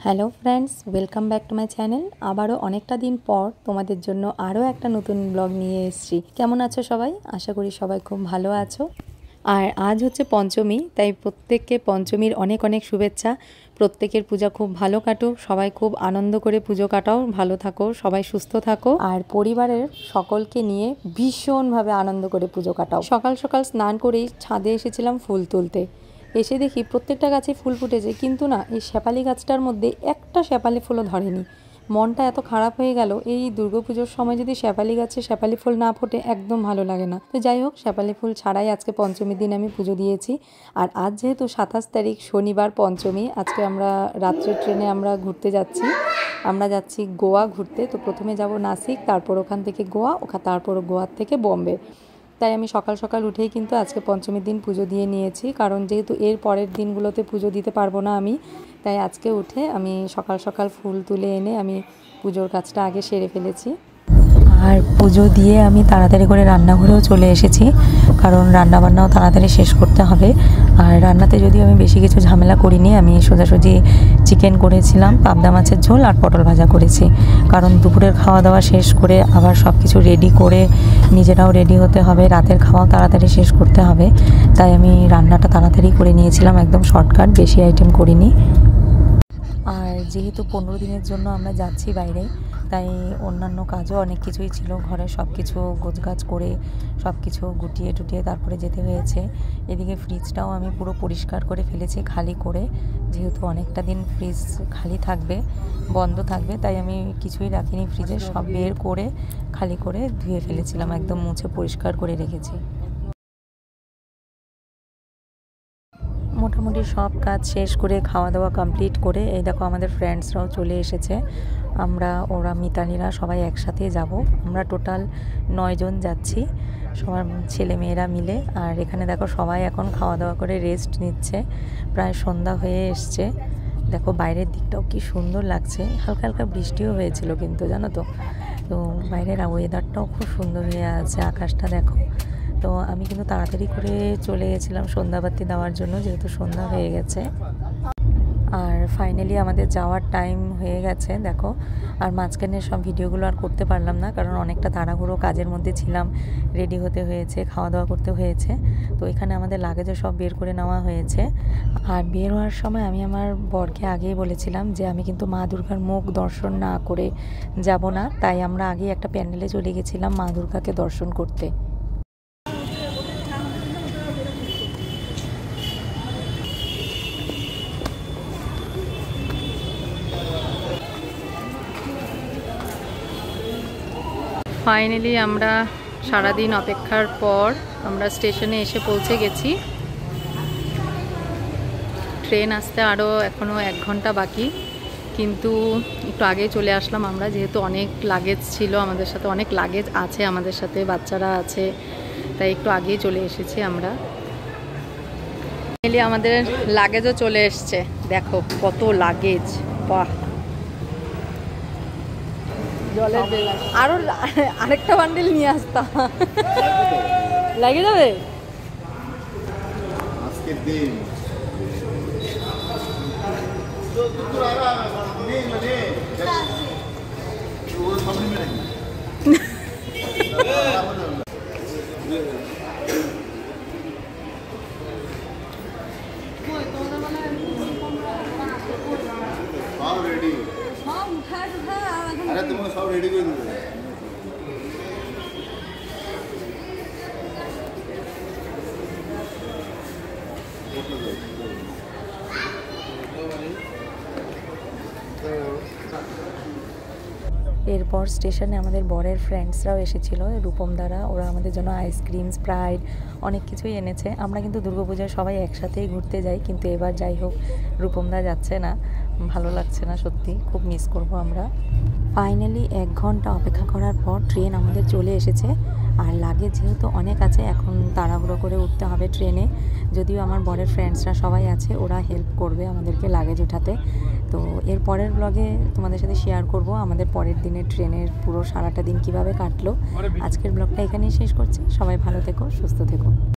Hello friends, welcome back to my channel. আবারও অনেকটা দিন পর তোমাদের জন্য আরও একটা নতুন ব্লগ নিয়ে এসেছি। কেমন আছো সবাই? আশা করি সবাই খুব ভালো আছো। আর আজ হচ্ছে পঞ্চমী, তাই প্রত্যেককে পঞ্চমীর অনেক অনেক শুভেচ্ছা। প্রত্যেকের পূজা খুব ভালো কাটুক, সবাই খুব আনন্দ করে পুজো কাটাও, ভালো থাকো, সবাই সুস্থ থাকো আর পরিবারের সকলকে নিয়ে ভীষণভাবে আনন্দ করে পুজো কাটাও। সকাল সকাল স্নান করেই ছাদে এসেছিলাম ফুল তুলতে। এসে দেখি প্রত্যেকটা গাছে ফুল ফুটেছে, কিন্তু না, এই শেফালি গাছটার মধ্যে একটা শেফালি ফুলও ধরেনি। মনটা এত খারাপ হয়ে গেল। এই দুর্গাপুজোর সময় যদি শেফালি গাছে শেফালি ফুল না ফোটে একদম ভালো লাগে না। তো যাই হোক, শেফালি ফুল ছাড়াই আজকে পঞ্চমীর দিন আমি পুজো দিয়েছি। আর আজ যেহেতু 27 তারিখ শনিবার পঞ্চমী, আজকে আমরা রাত্রের ট্রেনে আমরা ঘুরতে যাচ্ছি। আমরা যাচ্ছি গোয়া ঘুরতে। তো প্রথমে যাব নাসিক, তারপর ওখান থেকে গোয়া, তারপর গোয়ার থেকে বোম্বে। তাই আমি সকাল সকাল উঠেই কিন্তু আজকে পঞ্চমীর দিন পুজো দিয়ে নিয়েছি, কারণ যেহেতু এর পরের দিনগুলোতে পুজো দিতে পারবো না আমি, তাই আজকে উঠে আমি সকাল সকাল ফুল তুলে এনে আমি পুজোর কাজটা আগে সেরে ফেলেছি। আর পুজো দিয়ে আমি তাড়াতাড়ি করে রান্নাঘরেও চলে এসেছি, কারণ রান্নাবান্নাও তাড়াতাড়ি শেষ করতে হবে। আর রান্নাতে যদিও আমি বেশি কিছু ঝামেলা করিনি, আমি সোজাসুজি চিকেন করেছিলাম, পাবদা মাছের ঝোল আর পটল ভাজা করেছি। কারণ দুপুরের খাওয়া দাওয়া শেষ করে আবার সব কিছু রেডি করে নিজেরাও রেডি হতে হবে, রাতের খাওয়াও তাড়াতাড়ি শেষ করতে হবে। তাই আমি রান্নাটা তাড়াতাড়ি করে নিয়েছিলাম, একদম শর্টকাট, বেশি আইটেম করিনি। আর যেহেতু 15 দিনের জন্য আমরা যাচ্ছি বাইরে, তাই অন্যান্য কাজও অনেক কিছুই ছিল। ঘরে সব কিছু গোছগাছ করে সব কিছু গুটিয়ে টুটিয়ে তারপরে যেতে হয়েছে। এদিকে ফ্রিজটাও আমি পুরো পরিষ্কার করে ফেলেছি, খালি করে। যেহেতু অনেকটা দিন ফ্রিজ খালি থাকবে, বন্ধ থাকবে, তাই আমি কিছুই রাখিনি ফ্রিজে, সব বের করে খালি করে ধুয়ে ফেলেছিলাম, একদম মুছে পরিষ্কার করে রেখেছি। মোটামুটি সব কাজ শেষ করে খাওয়া দাওয়া কমপ্লিট করে এই দেখো আমাদের ফ্রেন্ডসরাও চলে এসেছে। ওরা মিতালিরা সবাই একসাথে যাব। আমরা টোটাল 9 জন যাচ্ছি, সবার ছেলে মেয়েরা মিলে। আর এখানে দেখো সবাই এখন খাওয়া দাওয়া করে রেস্ট নিচ্ছে, প্রায় সন্ধ্যা হয়ে এসছে। দেখো বাইরের দিকটাও কি সুন্দর লাগছে, হালকা হালকা বৃষ্টিও হয়েছিল কিন্তু, জানো তো। তো বাইরের ওয়েদারটাও খুব সুন্দর হয়ে আছে, আকাশটা দেখো। তো আমি কিন্তু তাড়াতাড়ি করে চলে গেছিলাম সন্ধ্যাবাতি দেওয়ার জন্য, যেহেতু সন্ধ্যা হয়ে গেছে। আর ফাইনালি আমাদের যাওয়ার টাইম হয়ে গেছে দেখো। আর মাঝখানে সব ভিডিওগুলো আর করতে পারলাম না, কারণ অনেকটা তাড়াহুড়ো কাজের মধ্যে ছিলাম, রেডি হতে হয়েছে, খাওয়া দাওয়া করতে হয়েছে। তো এখানে আমাদের লাগেজও সব বের করে নেওয়া হয়েছে। আর বের হওয়ার সময় আমি আমার বরকে আগেই বলেছিলাম যে আমি কিন্তু মা দুর্গার মুখ দর্শন না করে যাব না, তাই আমরা আগেই একটা প্যান্ডেলে চলে গেছিলাম মা দুর্গাকে দর্শন করতে। ফাইনালি আমরা সারাদিন অপেক্ষার পর আমরা স্টেশনে এসে পৌঁছে গেছি। ট্রেন আসতে আরও এখনও 1 ঘন্টা বাকি, কিন্তু একটু আগে চলে আসলাম আমরা, যেহেতু অনেক লাগেজ ছিল আমাদের সাথে, অনেক লাগেজ আছে আমাদের সাথে, বাচ্চারা আছে, তাই একটু আগেই চলে এসেছি আমরা। ফাইনালি আমাদের লাগেজও চলে এসছে, দেখো কত লাগেজ, বাহ। জলের আরো আরেকটা বান্ডিল নিয়ে আসতাম, লাগে যাবে আজকের দিন। আরে তোমাকে সব রেডি করে দেবে। এরপর স্টেশনে আমাদের বরের ফ্রেন্ডসরাও এসেছিলো, রূপম দ্বারা, ওরা আমাদের জন্য আইসক্রিম, স্প্রাইট অনেক কিছুই এনেছে। আমরা কিন্তু দুর্গাপূজায় সবাই একসাথেই ঘুরতে যাই, কিন্তু এবার যাই হোক রূপমদা যাচ্ছে না, ভালো লাগছে না, সত্যি খুব মিস করব আমরা। ফাইনালি 1 ঘন্টা অপেক্ষা করার পর ট্রেন আমাদের চলে এসেছে। আর লাগেজ যেহেতু অনেক আছে, এখন তাড়াহুড়ো করে উঠতে হবে ট্রেনে। যদিও আমার বরের ফ্রেন্ডসরা সবাই আছে, ওরা হেল্প করবে আমাদেরকে লাগেজ ওঠাতে। তো এর পরের ব্লগে তোমাদের সাথে শেয়ার করব আমাদের পরের দিনের ট্রেনের পুরো সারাটা দিন কিভাবে কাটলো। আজকের ব্লগটা এখানেই শেষ করছি। সবাই ভালো থেকো, সুস্থ থেকো।